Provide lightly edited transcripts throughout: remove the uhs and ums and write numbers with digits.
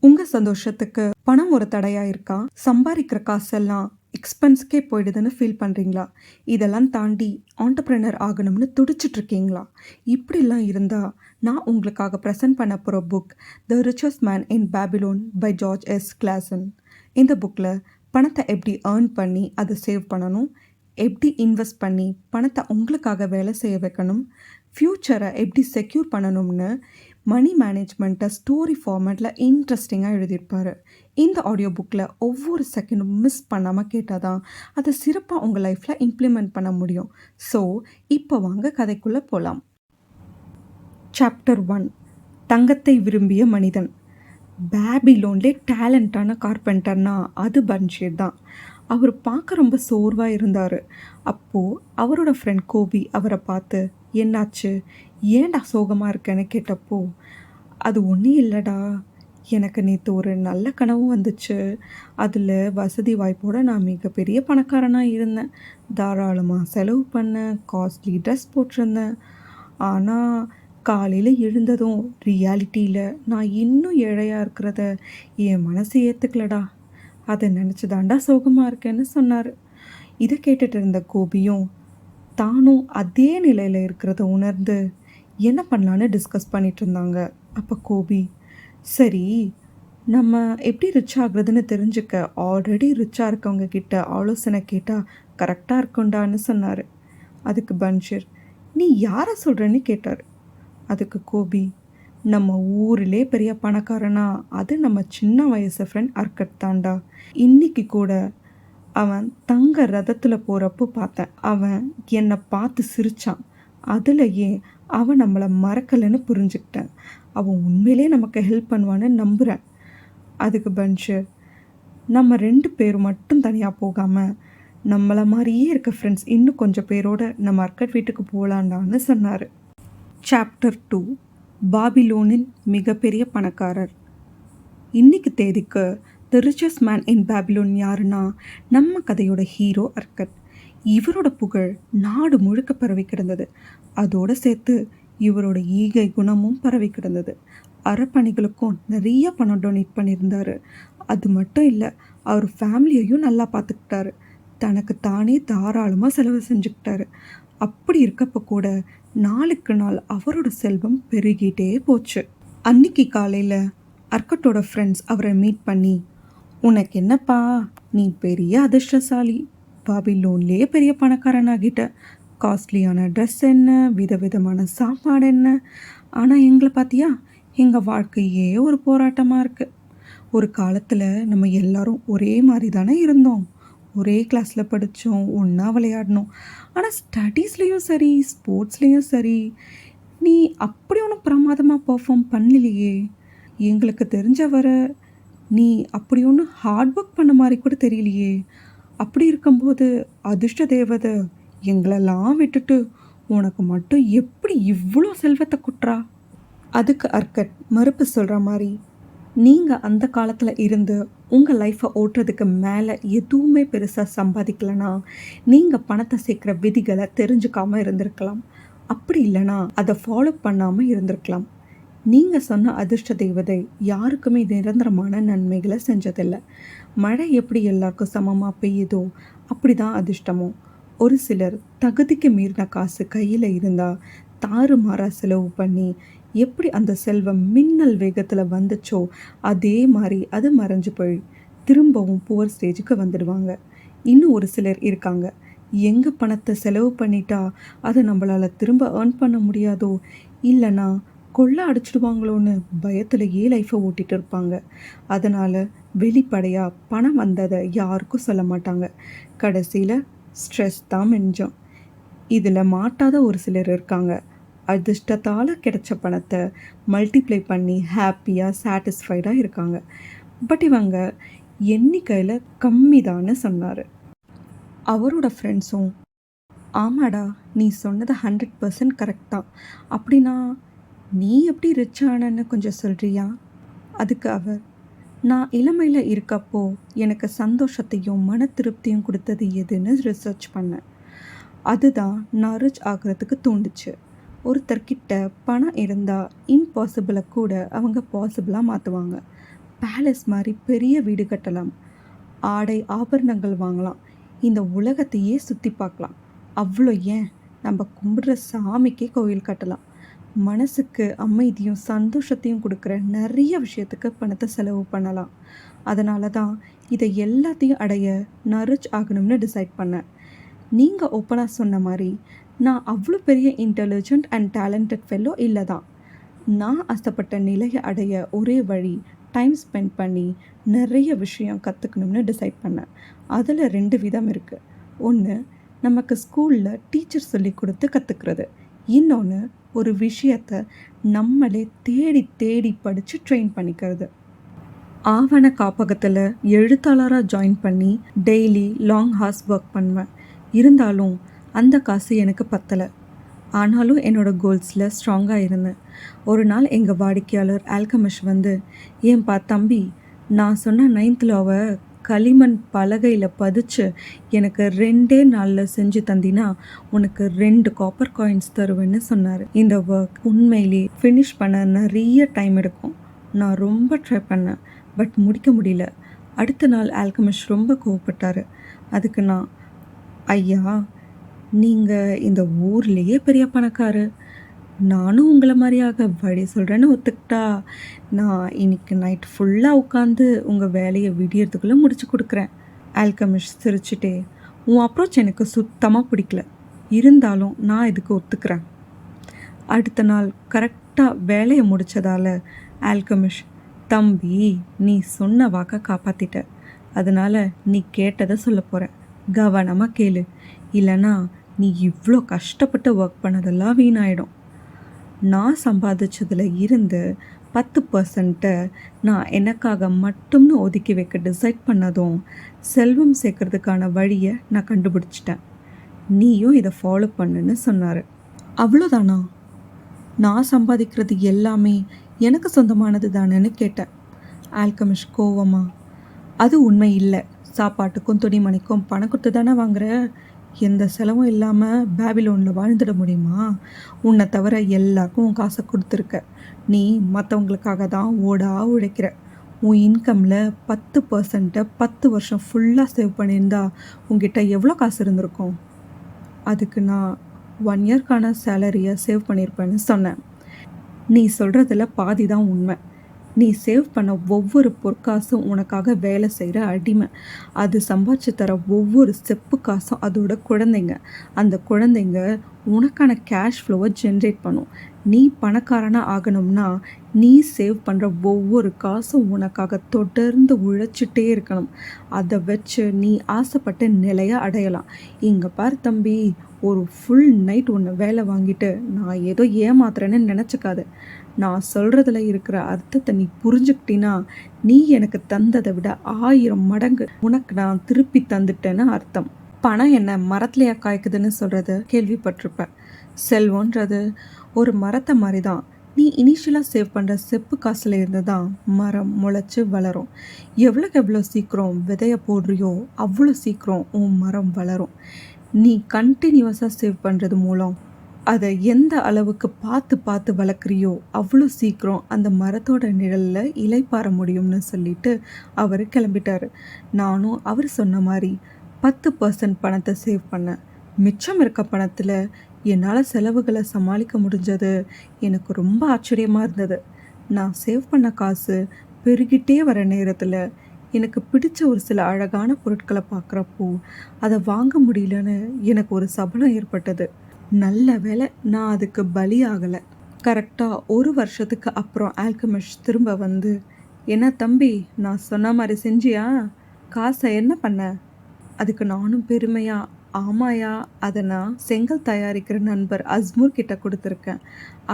உங்கள் சந்தோஷத்துக்கு பணம் ஒரு தடையா இருக்கா? சம்பாதிக்கிற காசெல்லாம் எக்ஸ்பென்ஸ்க்கே போயிடுதுன்னு ஃபீல் பண்ணுறீங்களா? இதெல்லாம் தாண்டி ஆண்டர்ப்ரெனர் ஆகணும்னு துடிச்சிட்டு இருக்கீங்களா? இப்படிலாம் இருந்தால் நான் உங்களுக்காக ப்ரெசென்ட் பண்ண போகிற book the richest man in Babylon by George S Clason. இந்த புக்கில் பணத்தை எப்படி ஏர்ன் பண்ணி அதை சேவ் பண்ணணும், எப்படி இன்வெஸ்ட் பண்ணி பணத்தை உங்களுக்காக வேலை செய்ய வைக்கணும், ஃப்யூச்சரை எப்படி செக்யூர் பண்ணணும்னு மணி மேனேஜ்மெண்ட்டை ஸ்டோரி ஃபார்மேட்டில் இன்ட்ரெஸ்டிங்காக எழுதியிருப்பார். இந்த ஆடியோ புக்கில் ஒவ்வொரு செகண்டும் மிஸ் பண்ணாமல் கேட்டால் தான் அதை சிறப்பாக உங்கள் லைஃப்பில் இம்ப்ளிமெண்ட் பண்ண முடியும். ஸோ இப்போ வாங்க கதைக்குள்ளே போகலாம். சாப்டர் 1, தங்கத்தை விரும்பிய மனிதன். பேபிலோன்லே டேலண்டான கார்பெண்டர்னா அது பன்ஷீர் தான். அவர் பார்க்க ரொம்ப சோர்வாக இருந்தார். அப்போது அவரோட ஃப்ரெண்ட் கோபி அவரை பார்த்து, என்னாச்சு, ஏன்டா சோகமாக இருக்கேன்னு கேட்டப்போ, அது ஒன்றும் இல்லைடா, எனக்கு நேற்று ஒரு நல்ல கனவு வந்துச்சு. அதில் வசதி வாய்ப்போடு நான் மிகப்பெரிய பணக்காரனாக இருந்தேன். தாராளமாக செலவு பண்ணேன், காஸ்ட்லி ட்ரெஸ் போட்டிருந்தேன். ஆனால் காலையில் எழுந்ததும் ரியாலிட்டியில் நான் இன்னும் ஏழையாக இருக்கிறத என் மனசு ஏற்றுக்கலடா. அதை நினச்சி தாண்டா சோகமாக இருக்கேன்னு சொன்னார். இதை கேட்டுட்டு இருந்த கோபியும் தானும் அதே நிலையில் இருக்கிறத உணர்ந்து என்ன பண்ணலான்னு டிஸ்கஸ் பண்ணிட்டு இருந்தாங்க. அப்போ கோபி, சரி, நம்ம எப்படி ரிச் ஆகுறதுன்னு தெரிஞ்சுக்க ஆல்ரெடி ரிச்சாக இருக்கவங்க கிட்ட ஆலோசனை கேட்டால் கரெக்டாக இருக்கும்டான்னு சொன்னார். அதுக்கு பன்ஷீர், நீ யாரை சொல்கிறேன்னு கேட்டார். அதுக்கு கோபி, நம்ம ஊரிலே பெரிய பணக்காரனா அது நம்ம சின்ன வயசு ஃப்ரெண்ட் அர்க்கட் தாண்டா. இன்னைக்கு கூட அவன் தங்க ரதத்தில் போகிறப்போ பார்த்தேன். அவன் என்னை பார்த்து சிரித்தான். அதுலேயே அவன் நம்மளை மறக்கலைன்னு புரிஞ்சுக்கிட்டேன். அவன் உண்மையிலே நமக்கு ஹெல்ப் பண்ணுவான்னு நம்புகிறேன். அதுக்கு பன்ஷீர், நம்ம 2 பேர் மட்டும் தனியாக போகாமல் நம்மளை மாதிரியே இருக்க ஃப்ரெண்ட்ஸ் இன்னும் கொஞ்சம் பேரோட நம்ம அர்க்கட் வீட்டுக்கு போகலான்டான்னு சொன்னார். சாப்டர் 2, பாபிலோனின் மிகப்பெரிய பணக்காரர். இன்னைக்கு தேதிக்கு த ரிச்சஸ்ட் மேன் இன் பேபிலோன் யாருன்னா நம்ம கதையோட ஹீரோ அர்க்கட். இவரோட புகழ் நாடு முழுக்க பரவி கிடந்தது. அதோடு சேர்த்து இவரோட ஈகை குணமும் பரவி கிடந்தது. அறப்பணிகளுக்கும் நிறைய பணம் டொனேட் பண்ணியிருந்தார். அது மட்டும் இல்லை, அவர் ஃபேமிலியையும் நல்லா பார்த்துக்கிட்டாரு. தனக்கு தானே தாராளமாக செலவு செஞ்சுக்கிட்டாரு. அப்படி இருக்கப்போ கூட நாளுக்கு நாள் அவரோட செல்வம் பெருகிட்டே போச்சு. அன்னைக்கு காலையில் அர்க்கட்டோட ஃப்ரெண்ட்ஸ் அவரை மீட் பண்ணி, உனக்கு என்னப்பா, நீ பெரிய அதிர்ஷ்டசாலி, பாபிலோன்லேயே பெரிய பணக்காரனாகிட்ட. காஸ்ட்லியான ட்ரெஸ் என்ன, விதவிதமான சாப்பாடு என்ன, ஆனால் எங்களை பார்த்தியா, எங்கள் வாழ்க்கையே ஒரு போராட்டமாக இருக்குது. ஒரு காலத்தில் நம்ம எல்லாரும் ஒரே மாதிரி தானே இருந்தோம். ஒரே கிளாஸில் படித்தோம், ஒன்றா விளையாடணும். ஆனால் ஸ்டடீஸ்லேயும் சரி, ஸ்போர்ட்ஸ்லேயும் சரி, நீ அப்படி ஒன்றும் பிரமாதமாக பர்ஃபார்ம் பண்ணலையே. எங்களுக்கு தெரிஞ்ச வர நீ அப்படி ஒன்றும் ஹார்ட் ஒர்க் பண்ண மாதிரி கூட தெரியலையே. அப்படி இருக்கும்போது அதிர்ஷ்ட தேவதை எங்களெல்லாம் விட்டுட்டு உனக்கு மட்டும் எப்படி இவ்வளோ செல்வத்தை குட்டுறா? அதுக்கு அர்க்கட் மறுப்பு சொல்கிற மாதிரி, நீங்கள் அந்த காலத்தில் இருந்து உங்கள் லைஃப்பை ஓட்டுறதுக்கு மேலே எதுவுமே பெருசாக சம்பாதிக்கலைன்னா நீங்கள் பணத்தை சேர்க்குற விதிகளை தெரிஞ்சுக்காமல் இருந்திருக்கலாம். அப்படி இல்லைனா அதை ஃபாலோ பண்ணாமல் இருந்திருக்கலாம். நீங்கள் சொன்ன அதிர்ஷ்ட தேவதை யாருக்குமே நிரந்தரமான நன்மைகளை செஞ்சதில்லை. மழை எப்படி எல்லாருக்கும் சமமாக பெய்யுதோ அப்படி தான் அதிர்ஷ்டமும். ஒரு சிலர் தகுதிக்கு மீறின காசு கையில் இருந்தால் தாறுமாறாக செலவு பண்ணி எப்படி அந்த செல்வம் மின்னல் வேகத்தில் வந்துச்சோ அதே மாதிரி அது மறைஞ்சு போய் திரும்பவும் புவர் ஸ்டேஜுக்கு வந்துடுவாங்க. இன்னும் ஒரு சிலர் இருக்காங்க, எங்கே பணத்தை செலவு பண்ணிட்டா அதை நம்மளால் திரும்ப ஏர்ன் பண்ண முடியாதோ, இல்லைனா கொள்ளை அடிச்சிடுவாங்களோன்னு பயத்திலேயே லைஃப்பை ஓட்டிகிட்டு இருப்பாங்க. அதனால் வெளிப்படையாக பணம் வந்ததை யாருக்கும் சொல்ல மாட்டாங்க. கடைசியில் ஸ்ட்ரெஸ் தான் மிஞ்சம். இதில் மாட்டாத ஒரு சிலர் இருக்காங்க. அதிர்ஷ்டத்தால் கிடைச்ச பணத்தை மல்டிப்ளை பண்ணி ஹாப்பியாக சாட்டிஸ்ஃபைடாக இருக்காங்க. பட் இவங்க எண்ணிக்கையில் கம்மி தான்னு சொன்னார். அவரோட ஃப்ரெண்ட்ஸும், ஆமாடா, நீ சொன்னது 100% கரெக்ட் தான். அப்படின்னா நீ எப்படி ரிச் ஆனன்னு கொஞ்சம் சொல்கிறியா? அதுக்கு அவர், நான் இளமையில் இருக்கப்போ எனக்கு சந்தோஷத்தையும் மன திருப்தியும் கொடுத்தது எதுன்னு ரிசர்ச் பண்ணேன். அதுதான் நான் ரிச் ஆகிறதுக்கு தூண்டுச்சு. ஒருத்தர்கிட்ட பணம் இருந்தால் இம்பாசிபிளை கூட அவங்க பாசிபிளாக மாற்றுவாங்க. பேலஸ் மாதிரி பெரிய வீடு கட்டலாம், ஆடை ஆபரணங்கள் வாங்கலாம், இந்த உலகத்தையே சுற்றி பார்க்கலாம். அவ்வளோ ஏன், நம்ம கும்பிடுற சாமிக்கே கோவில் கட்டலாம். மனசுக்கு அமைதியும் சந்தோஷத்தையும் கொடுக்குற நிறைய விஷயத்துக்கு பணத்தை செலவு பண்ணலாம். அதனால தான் இதை எல்லாத்தையும் அடைய நான் ரிச் ஆகணும்னு டிசைட் பண்ணேன். நீங்கள் ஓப்பனாக சொன்ன மாதிரி நான் அவ்வளோ பெரிய இன்டெலிஜென்ட் அண்ட் டேலண்டட் ஃபெல்லோ இல்லை தான். நான் ஆசைப்பட்ட நிலையை அடைய ஒரே வழி டைம் ஸ்பெண்ட் பண்ணி நிறைய விஷயம் கற்றுக்கணும்னு டிசைட் பண்ணேன். அதில் 2 விதம் இருக்குது. ஒன்று, நமக்கு ஸ்கூலில் டீச்சர் சொல்லி கொடுத்து கற்றுக்கிறது. இன்னொன்று, ஒரு விஷயத்தை நம்மளே தேடி தேடி படித்து ட்ரெயின் பண்ணிக்கிறது. ஆவண காப்பகத்தில் எழுத்தாளராக ஜாயின் பண்ணி டெய்லி லாங் ஹார்ஸ் ஒர்க் பண்ணுவேன். இருந்தாலும் அந்த காசு எனக்கு பத்தலை. ஆனாலும் என்னோடய கோல்ஸில் ஸ்ட்ராங்காக இருந்தேன். ஒரு நாள் எங்கள் வாடிக்கையாளர் ஆல்கமிஷ் வந்து, ஏன்பா தம்பி, நான் சொன்ன 9th லாவை களிமண் பலகையில் பதிச்சு எனக்கு 2 நாளில் செஞ்சு தந்தினா உனக்கு 2 காப்பர் காயின்ஸ் தருவேன்னு சொன்னார். இந்த ஒர்க் உண்மையிலே ஃபினிஷ் பண்ண நிறைய டைம் எடுக்கும். நான் ரொம்ப ட்ரை பண்ணேன், பட் முடிக்க முடியல. அடுத்த நாள் ஆல்கமிஷ் ரொம்ப கோவப்பட்டார். அதுக்கு நான், ஐயா, நீங்கள் இந்த ஊர்லேயே பெரிய பணக்காரு, நானும் உங்களை மாதிரியாக வழி சொல்கிறேன்னு ஒத்துக்கிட்டா நான் இன்னைக்கு நைட் ஃபுல்லாக உட்காந்து உங்கள் வேலையை விடியறதுக்குள்ளே முடிச்சு கொடுக்குறேன். ஆல்கமிஷ் சிரிச்சுட்டே, உன் அப்ரோச் எனக்கு சுத்தமாக பிடிக்கல, இருந்தாலும் நான் இதுக்கு ஒத்துக்கிறேன். அடுத்த நாள் கரெக்டாக வேலையை முடித்ததால் ஆல்கமிஷ், தம்பி, நீ சொன்ன வாக்கை காப்பாற்றிட்ட, அதனால் நீ கேட்டதை சொல்ல போகிற, கவனமாக கேளு, இல்லைனா நீ இவ்வளோ கஷ்டப்பட்டு ஒர்க் பண்ணதெல்லாம் வீணாயிடும். நான் சம்பாதிச்சதில் இருந்து 10% நான் எனக்காக மட்டும்னு ஒதுக்கி வைக்க டிசைட் பண்ணதும் செல்வம் சேர்க்கறதுக்கான வழியை நான் கண்டுபிடிச்சிட்டேன். நீயும் இதை ஃபாலோ பண்ணுன்னு சொன்னார். அவ்வளோதானா? நான் சம்பாதிக்கிறது எல்லாமே எனக்கு சொந்தமானது தானேன்னு கேட்டேன். ஆல்கமிஷ் கோவமா, அது உண்மை இல்லை, சாப்பாட்டுக்கும் துணிமணிக்கும் பணம் கொடுத்து தானே வாங்குற, எந்த செலவும் இல்லாமல் பேபிலோனில் வாழ்ந்துட முடியுமா? உன்னை தவிர எல்லாருக்கும் உன் காசை கொடுத்துருக்க. நீ மற்றவங்களுக்காக தான் ஓடா உழைக்கிற. உன் இன்கமில் 10% 10 வருஷம் ஃபுல்லாக சேவ் பண்ணியிருந்தா உங்ககிட்ட எவ்வளோ காசு இருந்திருக்கும்? அதுக்கு நான் 1 இயர்க்கான சேலரியை சேவ் பண்ணியிருப்பேன்னு சொன்னேன். நீ சொல்கிறதுல பாதி தான் உண்மை. நீ சேவ் பண்ண ஒவ்வொரு பொற்காசும் உனக்காக வேலை செய்கிற அடிமை. அது சம்பாதிச்சு தர ஒவ்வொரு செப்பு காசும் அதோட குழந்தைங்க. அந்த குழந்தைங்க உனக்கான கேஷ் ஃப்ளோவை ஜென்ரேட் பண்ணும். நீ பணக்காரனாக ஆகணும்னா நீ சேவ் பண்ணுற ஒவ்வொரு காசும் உனக்காக தொடர்ந்து உழைச்சிட்டே இருக்கணும். அதை வச்சு நீ ஆசைப்பட்ட நிலையை அடையலாம். இங்கே பார் தம்பி, ஒரு ஃபுல் நைட் உன்னை வேலை வாங்கிட்டு நான் ஏதோ ஏமாத்துறேன்னு நினச்சிக்காது. நான் சொல்கிறதுல இருக்கிற அர்த்தத்தை நீ புரிஞ்சுக்கிட்டினா நீ எனக்கு தந்ததை விட 1000 மடங்கு உனக்கு நான் திருப்பி தந்துட்டேன்னு அர்த்தம். பணம் என்ன மரத்துலையா காய்க்குதுன்னு சொல்கிறத கேள்விப்பட்டிருப்பேன். செல்வன்றது ஒரு மரத்தை மாதிரி தான். நீ இனிஷியலாக சேவ் பண்ணுற செப்பு காசில் இருந்து தான் மரம் முளைச்சி வளரும். எவ்வளோக்கு எவ்வளோ சீக்கிரம் விதையை போடுறியோ அவ்வளோ சீக்கிரம் உன் மரம் வளரும். நீ கண்டினியூஸாக சேவ் பண்ணுறது மூலம் அதை எந்த அளவுக்கு பார்த்து பார்த்து வளர்க்குறியோ அவ்வளோ சீக்கிரம் அந்த மரத்தோட நிழலில் இலைப்பாற முடியும்னு சொல்லிட்டு அவர் கிளம்பிட்டார். நானும் அவர் சொன்ன மாதிரி 10% பணத்தை சேவ் பண்ணேன். மிச்சம் இருக்க பணத்தில் என்னால் செலவுகளை சமாளிக்க முடிஞ்சது எனக்கு ரொம்ப ஆச்சரியமாக இருந்தது. நான் சேவ் பண்ண காசு பெருகிட்டே வர நேரத்தில் எனக்கு பிடிச்ச ஒரு சில அழகான பொருட்களை பார்க்குறப்போ அதை வாங்க முடியலன்னு எனக்கு ஒரு சபலம் ஏற்பட்டது. நல்ல வேளை நான் அதுக்கு பலியாகலை. கரெக்டாக 1 வருஷத்துக்கு அப்புறம் ஆல்கமிஷ் திரும்ப வந்து, என்ன தம்பி, நான் சொன்ன மாதிரி செஞ்சியா? காசை என்ன பண்ண? அதுக்கு நானும் பெருமையா, ஆமாயா, அதை நான் செங்கல் தயாரிக்கிற நண்பர் அஸ்மூர் கிட்ட கொடுத்துருக்கேன்.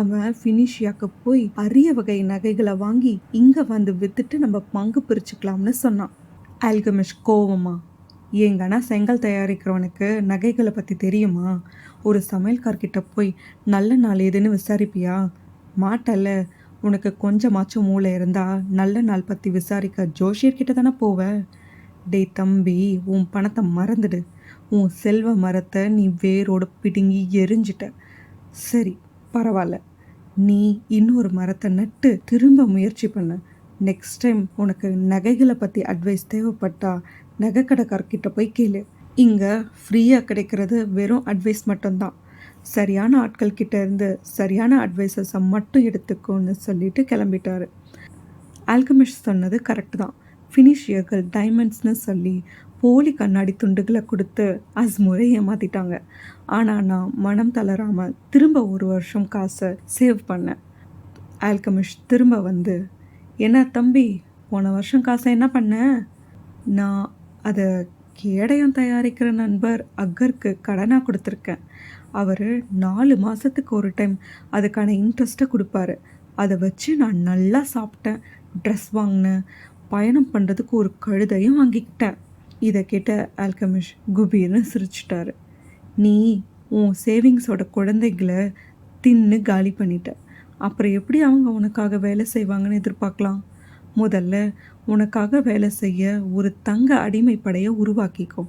அவன் ஃபினிஷியாவுக்கு போய் அரிய வகை நகைகளை வாங்கி இங்கே வந்து விற்றுட்டு நம்ம பங்கு பிரிச்சுக்கலாம்னு சொன்னான். ஆல்கமிஷ் கோவமா, ஏங்கன்னா செங்கல் தயாரிக்கிறவனுக்கு நகைகளை பற்றி தெரியுமா? ஒரு சமையல்கார்கிட்ட போய் நல்ல நாள் எதுன்னு விசாரிப்பியா? மாட்டல்ல. உனக்கு கொஞ்சமாச்சும் மூளை இருந்தால் நல்ல நாள் பற்றி விசாரிக்க ஜோஷியர்கிட்ட தானே போவ. டேய் தம்பி, உன் பணத்தை மறந்துடு. உன் செல்வ மரத்தை நீ வேரோடு பிடுங்கி எரிஞ்சிட்ட. சரி, பரவாயில்ல, நீ இன்னொரு மரத்தை நட்டு திரும்ப முயற்சி பண்ண. நெக்ஸ்ட் டைம் உனக்கு நகைகளை பற்றி அட்வைஸ் தேவைப்பட்டா நகை கடைக்காரர்கிட்ட போய் கேளு. இங்கே ஃப்ரீயாக கிடைக்கிறது வெறும் அட்வைஸ் மட்டும்தான். சரியான ஆட்கள் கிட்ட இருந்து சரியான அட்வைசஸை மட்டும் எடுத்துக்கோன்னு சொல்லிட்டு கிளம்பிட்டாரு. ஆல்கமிஸ்ட் சொன்னது கரெக்டு தான். ஃபினிஷியர்கள் டைமண்ட்ஸ்னு சொல்லி போலி கண்ணாடி துண்டுகளை கொடுத்து அஸ்முறை ஏமாற்றிட்டாங்க. ஆனால் நான் மனம் தளராமல் திரும்ப 1 வருஷம் காசை சேவ் பண்ணேன். ஆல்கமிஸ்ட் திரும்ப வந்து, என்ன தம்பி, போன வருஷம் காசை என்ன பண்ண? நான் அதை கேடயம் தயாரிக்கிற நண்பர் அக்கருக்கு கடனாக கொடுத்துருக்கேன். அவர் 4 மாதத்துக்கு ஒரு டைம் அதுக்கான இன்ட்ரெஸ்ட்டை கொடுப்பாரு. அதை வச்சு நான் நல்லா சாப்பிட்டேன், ட்ரெஸ் வாங்கினேன், பயணம் பண்ணுறதுக்கு ஒரு கழுதையும் வாங்கிக்கிட்டேன். இதை கேட்ட ஆல்கமிஸ்ட் குபீர்னு சிரிச்சிட்டாரு. நீ உன் சேவிங்ஸோட குழந்தைகளை தின்னு காலி பண்ணிட்ட. அப்புறம் எப்படி அவங்க உனக்காக வேலை செய்வாங்கன்னு எதிர்பார்க்கலாம்? முதல்ல உனக்காக வேலை செய்ய ஒரு தங்க அடிமைப்படையை உருவாக்கிக்கோ.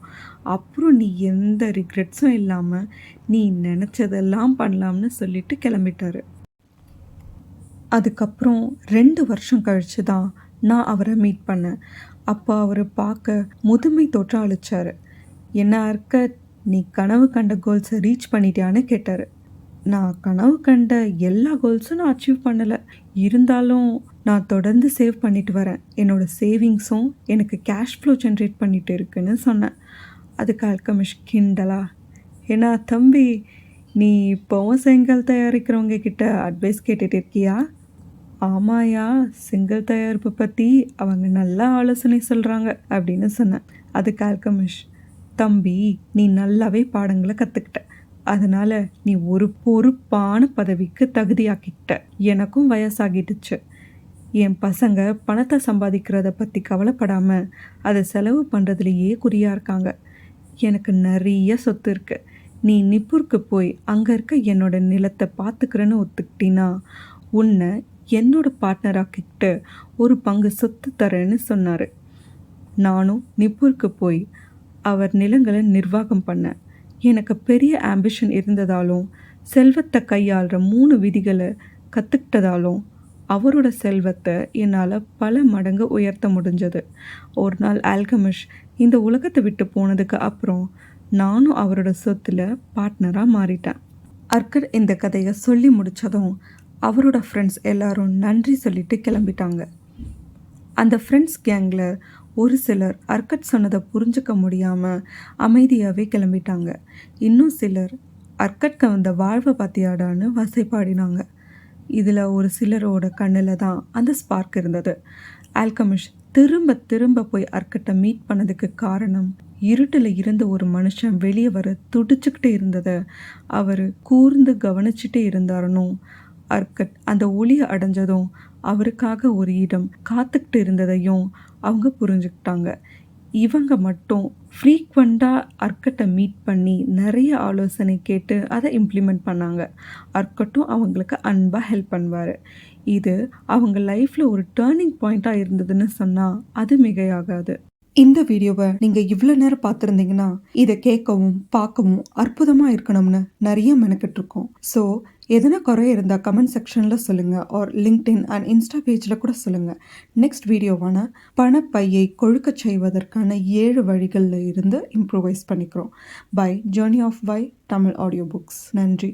அப்புறம் நீ எந்த ரிக்ரெட்ஸும் இல்லாமல் நீ நினச்சதெல்லாம் பண்ணலாம்னு சொல்லிட்டு கிளம்பிட்டாரு. அதுக்கப்புறம் 2 வருஷம் கழித்து தான் நான் அவரை மீட் பண்ணேன். அப்போ அவர் பார்க்க முதுமை தோற்றம் அளித்தார். என்ன அர்க்கட், நீ கனவு கண்ட கோல்ஸை ரீச் பண்ணிட்டியான்னு கேட்டார். நான் கனவு கண்ட எல்லா கோல்ஸும் நான் அச்சீவ் பண்ணலை. இருந்தாலும் நான் தொடர்ந்து சேவ் பண்ணிட்டு வரேன். என்னோடய சேவிங்ஸும் எனக்கு கேஷ் ஃப்ளோ ஜென்ரேட் பண்ணிட்டு இருக்குன்னு சொன்னேன். அதுக்கு ஆல்கமிஸ்ட் கிண்டலா, ஏன்னா தம்பி, நீ இப்போவும் செங்கல் தயாரிக்கிறவங்க கிட்ட அட்வைஸ் கேட்டுட்டு இருக்கியா? ஆமாயா, செங்கல் தயாரிப்பு பற்றி அவங்க நல்லா ஆலோசனை சொல்கிறாங்க அப்படின்னு சொன்னேன். அதுக்கு ஆல்கமிஸ்ட், தம்பி, நீ நல்லாவே பாடங்களை கற்றுக்கிட்ட. அதனால் நீ ஒரு பொறுப்பான பதவிக்கு தகுதியாக்கிக்கிட்ட. எனக்கும் வயசாகிடுச்சு. என் பசங்க பணத்தை சம்பாதிக்கிறத பற்றி கவலைப்படாமல் அதை செலவு பண்ணுறதுலையே குறியாக இருக்காங்க. எனக்கு நிறைய சொத்து இருக்குது. நீ நிப்பூருக்கு போய் அங்கே இருக்க என்னோட நிலத்தை பார்த்துக்கிறேன்னு ஒத்துக்கிட்டினா உன்னை என்னோட பார்ட்னராக்கிட்டு ஒரு பங்கு சொத்து தரேன்னு சொன்னார். நானும் நிப்பூருக்கு போய் அவர் நிலங்களை நிர்வாகம் பண்ணேன். எனக்கு பெரிய ஆம்பிஷன் இருந்ததாலும் செல்வத்தை கையாளுற 3 விதிகளை கற்றுக்கிட்டதாலும் அவரோட செல்வத்தை என்னால் பல மடங்கு உயர்த்த முடிஞ்சது. ஒரு நாள் ஆல்கமிஸ்ட் இந்த உலகத்தை விட்டு போனதுக்கு அப்புறம் நானும் அவரோட சொத்தில் பார்ட்னராக மாறிட்டேன். அர்க்கட் இந்த கதையை சொல்லி முடித்ததும் அவரோட ஃப்ரெண்ட்ஸ் எல்லாரும் நன்றி சொல்லிட்டு கிளம்பிட்டாங்க. அந்த ஃப்ரெண்ட்ஸ் கேங்கில் ஒரு சிலர் அர்க்கட் சொன்னதை புரிஞ்சுக்க முடியாமல் அமைதியாகவே கிளம்பிட்டாங்க. இன்னும் சிலர் அர்க்கட்க்கு வந்த வாழ்வை பற்றியாடான்னு வசைப்பாடினாங்க. இதில் ஒரு சிலரோட கண்ணில் தான் அந்த ஸ்பார்க் இருந்தது. ஆல்கமிஸ்ட் திரும்ப திரும்ப போய் அர்க்கட்டை மீட் பண்ணதுக்கு காரணம், இருட்டில் இருந்த ஒரு மனுஷன் வெளியே வர துடிச்சுக்கிட்டே இருந்ததை அவர் கூர்ந்து கவனிச்சுட்டே இருந்தாருன்னு, அர்க்கட் அந்த ஒளியை அடைஞ்சதும் அவருக்காக ஒரு இடம் காத்துக்கிட்டு இருந்ததையும் அவங்க புரிஞ்சுக்கிட்டாங்க. இவங்க மட்டும் ஃப்ரீக்வெண்ட்டாக அர்க்கட்டை மீட் பண்ணி நிறைய ஆலோசனை கேட்டு அதை இம்ப்ளிமெண்ட் பண்ணாங்க. அர்க்கட்டும் அவங்களுக்கு அன்பாக ஹெல்ப் பண்ணுவார். இது அவங்க லைஃப்பில் ஒரு டேர்னிங் பாயிண்ட்டாக இருந்ததுன்னு சொன்னால் அது மிகையாகாது. இந்த வீடியோவை நீங்கள் இவ்வளோ நேரம் பார்த்துருந்தீங்கன்னா இதை கேட்கவும் பார்க்கவும் அற்புதமாக இருக்கணும்னு நிறைய மெனக்கிட்டுருக்கோம். ஸோ எதனா குறை இருந்தால் கமெண்ட் செக்ஷனில் சொல்லுங்கள், ஆர் லிங்க்டின் அண்ட் இன்ஸ்டா பேஜில் கூட சொல்லுங்கள். நெக்ஸ்ட் வீடியோவான பணப்பையை கொழுக்க செய்வதற்கான 7 வழிகளில் இருந்து இம்ப்ரூவைஸ் பண்ணிக்கிறோம். By journey of by Tamil audio books. நன்றி.